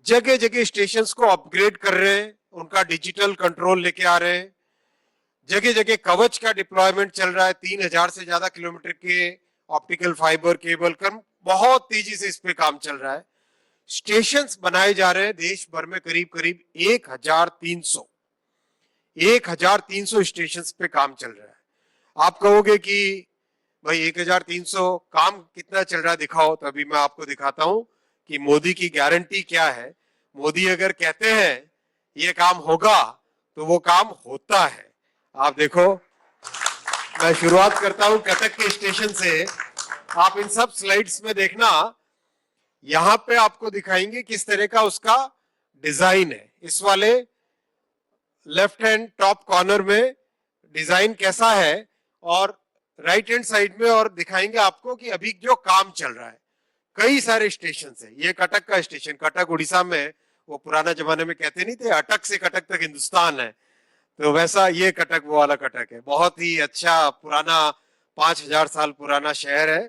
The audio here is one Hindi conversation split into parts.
जगह जगह स्टेशंस को अपग्रेड कर रहे हैं, उनका डिजिटल कंट्रोल लेके आ रहे हैं। जगह जगह कवच का डिप्लॉयमेंट चल रहा है, 3000 से ज्यादा किलोमीटर के ऑप्टिकल फाइबर केबल का बहुत तेजी से इस पे काम चल रहा है। स्टेशंस बनाए जा रहे हैं देश भर में, करीब करीब 1300 स्टेशंस पे काम चल रहा है। आप कहोगे कि भाई 1300 काम कितना चल रहा है दिखाओ, तो अभी मैं आपको दिखाता हूं कि मोदी की गारंटी क्या है। मोदी अगर कहते हैं ये काम होगा तो वो काम होता है। आप देखो, मैं शुरुआत करता हूं कटक के स्टेशन से। आप इन सब स्लाइड्स में देखना, यहां पे आपको दिखाएंगे किस तरह का उसका डिजाइन है। इस वाले लेफ्ट हैंड टॉप कॉर्नर में डिजाइन कैसा है और राइट हैंड साइड में, और दिखाएंगे आपको कि अभी जो काम चल रहा है। कई सारे स्टेशन है। ये कटक का स्टेशन, कटक उड़ीसा में, वो पुराना जमाने में कहते नहीं थे अटक से कटक तक हिंदुस्तान है, तो वैसा ये कटक वो वाला कटक है। बहुत ही अच्छा पुराना 5000 साल पुराना शहर है।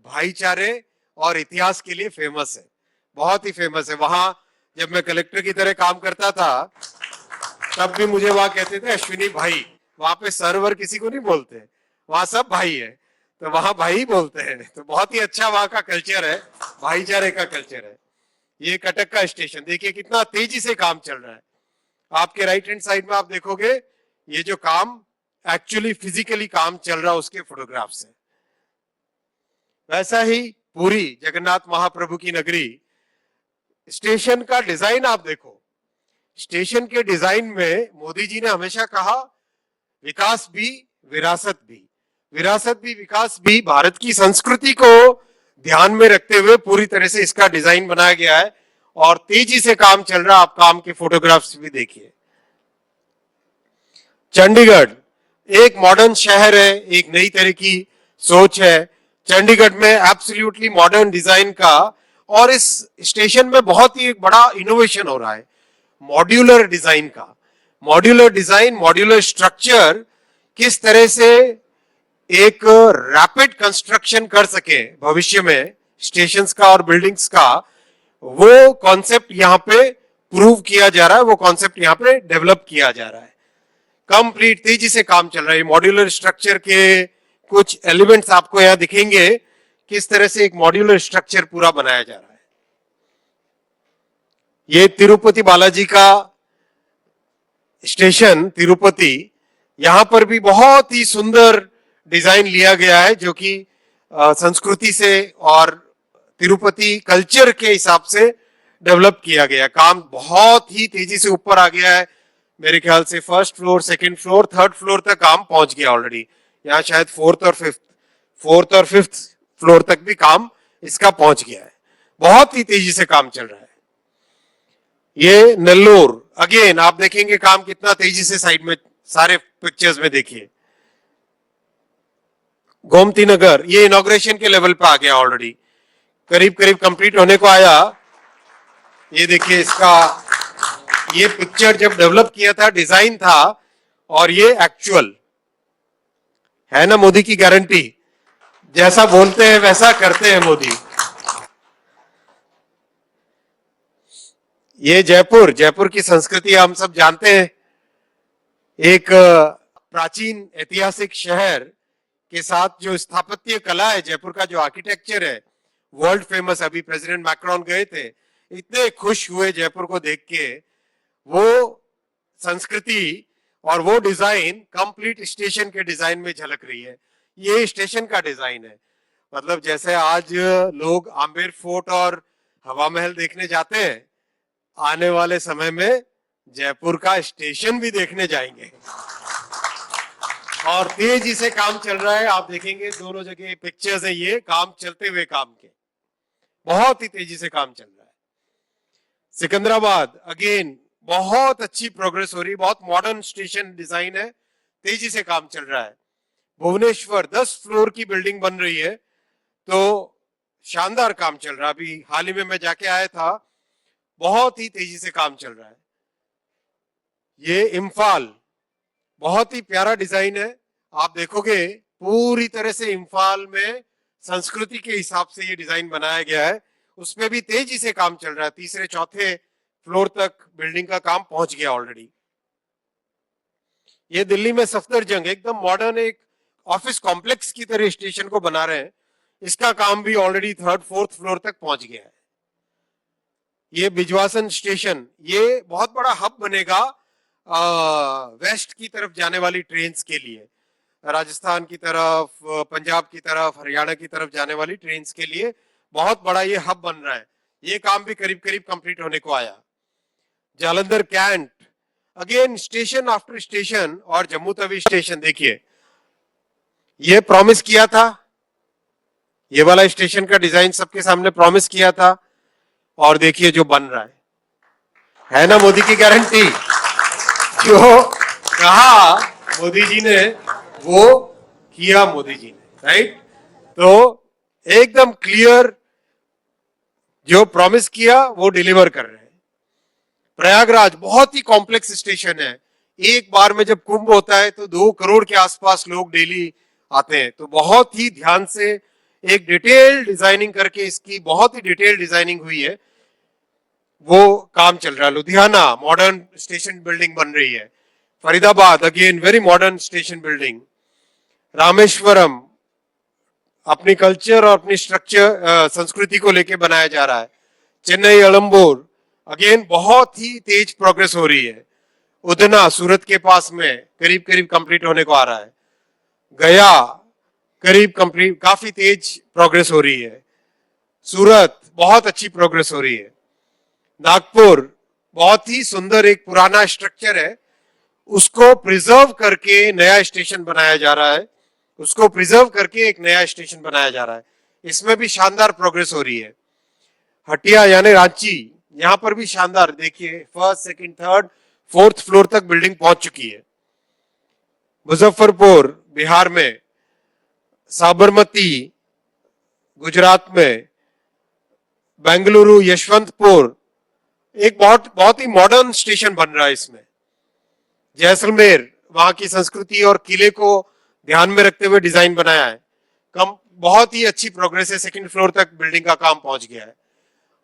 भाईचारे और इतिहास के लिए फेमस है, बहुत ही फेमस है। वहां जब मैं कलेक्टर की तरह काम करता था तब भी मुझे वहां कहते थे अश्विनी भाई। वहां पे सर्वर किसी को नहीं बोलते, वहां सब भाई है, तो वहां भाई बोलते हैं। तो बहुत ही अच्छा वहां का कल्चर है, भाईचारे का कल्चर है। ये कटक का स्टेशन देखिए कितना तेजी से काम चल रहा है। आपके राइट हैंड साइड में आप देखोगे ये जो काम एक्चुअली फिजिकली काम चल रहा है उसके फोटोग्राफ्स है। वैसा ही पूरी जगन्नाथ महाप्रभु की नगरी, स्टेशन का डिजाइन आप देखो। स्टेशन के डिजाइन में मोदी जी ने हमेशा कहा विकास भी विरासत भी, विरासत भी विकास भी। भारत की संस्कृति को ध्यान में रखते हुए पूरी तरह से इसका डिजाइन बनाया गया है और तेजी से काम चल रहा है। आप काम के फोटोग्राफ्स भी देखिए। चंडीगढ़ एक मॉडर्न शहर है, एक नई तरह की सोच है। चंडीगढ़ में एब्सोल्युटली मॉडर्न डिजाइन का, और इस स्टेशन में बहुत ही एक बड़ा इनोवेशन हो रहा है मॉड्यूलर डिजाइन का। मॉड्यूलर डिजाइन, मॉड्यूलर स्ट्रक्चर, किस तरह से एक रैपिड कंस्ट्रक्शन कर सके भविष्य में स्टेशंस का और बिल्डिंग्स का, वो कॉन्सेप्ट यहां पे प्रूव किया जा रहा है, वो कॉन्सेप्ट यहां पे डेवलप किया जा रहा है। कंप्लीट तेजी से काम चल रहा है। मॉड्यूलर स्ट्रक्चर के कुछ एलिमेंट्स आपको यहां दिखेंगे, किस तरह से एक मॉड्यूलर स्ट्रक्चर पूरा बनाया जा रहा है। ये तिरुपति बालाजी का स्टेशन तिरुपति, यहां पर भी बहुत ही सुंदर डिजाइन लिया गया है जो कि संस्कृति से और तिरुपति कल्चर के हिसाब से डेवलप किया गया। काम बहुत ही तेजी से ऊपर आ गया है। मेरे ख्याल से first floor, second floor, third floor तक काम पहुंच गया ऑलरेडी। यहाँ शायद फोर्थ और फिफ्थ फ्लोर तक भी काम इसका पहुंच गया है। बहुत ही तेजी से काम चल रहा है। ये नेल्लोर, अगेन आप देखेंगे काम कितना तेजी से, साइड में सारे पिक्चर्स में देखिए। गोमती नगर, ये इनॉग्रेशन के लेवल पे आ गया ऑलरेडी, करीब करीब कंप्लीट होने को आया। ये देखिए इसका, ये पिक्चर जब डेवलप किया था डिजाइन था, और ये एक्चुअल है ना। मोदी की गारंटी, जैसा बोलते हैं वैसा करते हैं मोदी। ये जयपुर, जयपुर की संस्कृति हम सब जानते हैं। एक प्राचीन ऐतिहासिक शहर के साथ जो स्थापत्य कला है, जयपुर का जो आर्किटेक्चर है, वर्ल्ड फेमस। अभी प्रेसिडेंट मैक्रोन गए थे, इतने खुश हुए जयपुर को देख के। वो संस्कृति और वो डिजाइन कंप्लीट स्टेशन के डिजाइन में झलक रही है। ये स्टेशन का डिजाइन है। मतलब जैसे आज लोग आमेर फोर्ट और हवा महल देखने जाते हैं, आने वाले समय में जयपुर का स्टेशन भी देखने जाएंगे। और तेजी से काम चल रहा है। आप देखेंगे दोनों जगह पिक्चर्स है, ये काम चलते हुए काम के, बहुत ही तेजी से काम चल रहा है। सिकंदराबाद अगेन बहुत अच्छी प्रोग्रेस हो रही है, बहुत मॉडर्न स्टेशन डिजाइन है, तेजी से काम चल रहा है। भुवनेश्वर 10 फ्लोर की बिल्डिंग बन रही है, तो शानदार काम चल रहा है। अभी हाल ही में मैं जाके आया था, बहुत ही तेजी से काम चल रहा है। ये इम्फाल, बहुत ही प्यारा डिजाइन है। आप देखोगे पूरी तरह से इम्फाल में संस्कृति के हिसाब से ये डिजाइन बनाया गया है। उसमें भी तेजी से काम चल रहा है। तीसरे चौथे फ्लोर तक बिल्डिंग का काम पहुंच गया ऑलरेडी। ये दिल्ली में सफदरजंग एकदम मॉडर्न एक ऑफिस कॉम्प्लेक्स की तरह स्टेशन को बना रहे हैं, इसका काम भी ऑलरेडी 3rd 4th फ्लोर तक पहुंच गया है। ये बिजवासन स्टेशन ये बहुत बड़ा हब बनेगा वेस्ट की तरफ जाने वाली ट्रेन्स के लिए, राजस्थान की तरफ, पंजाब की तरफ, हरियाणा की तरफ जाने वाली ट्रेन्स के लिए बहुत बड़ा ये हब बन रहा है। ये काम भी करीब करीब कंप्लीट होने को आया। Jalandhar Cantt again station after station, और जम्मू तवी स्टेशन देखिए, ये प्रॉमिस किया था, ये वाला स्टेशन का डिजाइन सबके सामने प्रॉमिस किया था, और देखिए जो बन रहा है ना मोदी की गारंटी। जो कहा मोदी जी ने वो किया मोदी जी ने, राइट। तो एकदम क्लियर जो प्रॉमिस किया वो डिलीवर कर रहे हैं। प्रयागराज बहुत ही कॉम्प्लेक्स स्टेशन है, एक बार में जब कुंभ होता है तो 2 करोड़ के आसपास लोग डेली आते हैं, तो बहुत ही ध्यान से एक डिटेल डिजाइनिंग करके इसकी बहुत ही डिटेल डिजाइनिंग हुई है, वो काम चल रहा है। लुधियाना मॉडर्न स्टेशन बिल्डिंग बन रही है। Faridabad again very modern station building. Rameswaram अपनी कल्चर और अपनी स्ट्रक्चर संस्कृति को लेके बनाया जा रहा है। चेन्नई अलम्बोर अगेन बहुत ही तेज प्रोग्रेस हो रही है। उधना सूरत के पास में करीब करीब कंप्लीट होने को आ रहा है। गया करीब कंप्लीट, काफी तेज प्रोग्रेस हो रही है। सूरत बहुत अच्छी प्रोग्रेस हो रही है। नागपुर बहुत ही सुंदर एक पुराना स्ट्रक्चर है, उसको प्रिजर्व करके नया स्टेशन बनाया जा रहा है, उसको प्रिजर्व करके एक नया स्टेशन बनाया जा रहा है, इसमें भी शानदार प्रोग्रेस हो रही है। हटिया यानी रांची, यहां पर भी शानदार, देखिए 1st 2nd 3rd 4th floor तक बिल्डिंग पहुंच चुकी है। मुजफ्फरपुर बिहार में, साबरमती गुजरात में, बेंगलुरु यशवंतपुर एक बहुत ही मॉडर्न स्टेशन बन रहा है इसमें। जैसलमेर वहां की संस्कृति और किले को ध्यान में रखते हुए डिजाइन बनाया है, कम बहुत ही अच्छी प्रोग्रेस है, 2nd फ्लोर तक बिल्डिंग का काम पहुंच गया है।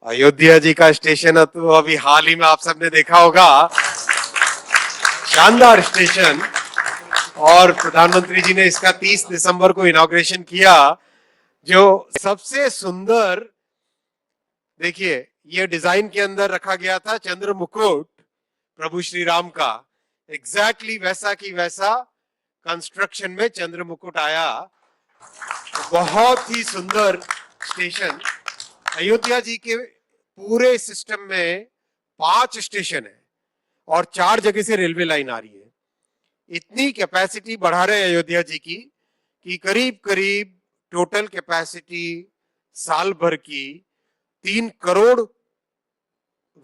अयोध्या जी का स्टेशन है तो अभी हाल ही में आप सबने देखा होगा, शानदार स्टेशन, और प्रधानमंत्री जी ने इसका 30 दिसंबर को इनॉग्रेशन किया। जो सबसे सुंदर देखिए, ये डिजाइन के अंदर रखा गया था चंद्र मुकुट प्रभु श्री राम का, एग्जैक्टली वैसा की वैसा कंस्ट्रक्शन में चंद्र मुकुट आया। बहुत ही सुंदर स्टेशन। अयोध्या जी के पूरे सिस्टम में 5 स्टेशन है और 4 जगह से रेलवे लाइन आ रही है। इतनी कैपेसिटी बढ़ा रहे हैं अयोध्या जी की कि करीब करीब टोटल कैपेसिटी साल भर की 3 करोड़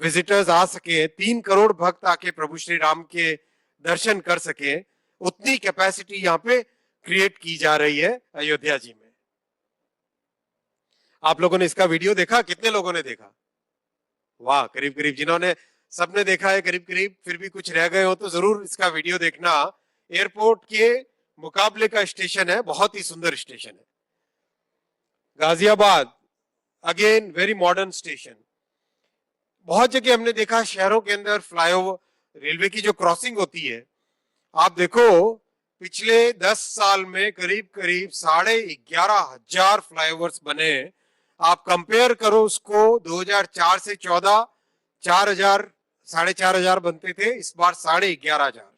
विजिटर्स आ सके, 3 करोड़ भक्त आके प्रभु श्री राम के दर्शन कर सके, उतनी कैपेसिटी यहाँ पे क्रिएट की जा रही है अयोध्या जी में। आप लोगों ने इसका वीडियो देखा? कितने लोगों ने देखा? वाह, करीब करीब जिन्होंने सबने देखा है करीब करीब, फिर भी कुछ रह गए हो तो जरूर इसका वीडियो देखना। एयरपोर्ट के मुकाबले का स्टेशन है, बहुत ही सुंदर स्टेशन है। Ghaziabad again very modern station. बहुत जगह हमने देखा शहरों के अंदर फ्लाईओवर, रेलवे की जो क्रॉसिंग होती है, आप देखो पिछले 10 साल में करीब करीब 11,500 फ्लाईओवर्स बने। आप कंपेयर करो उसको 2004 से 14, 4,000 4,500 बनते थे, इस बार 11,500।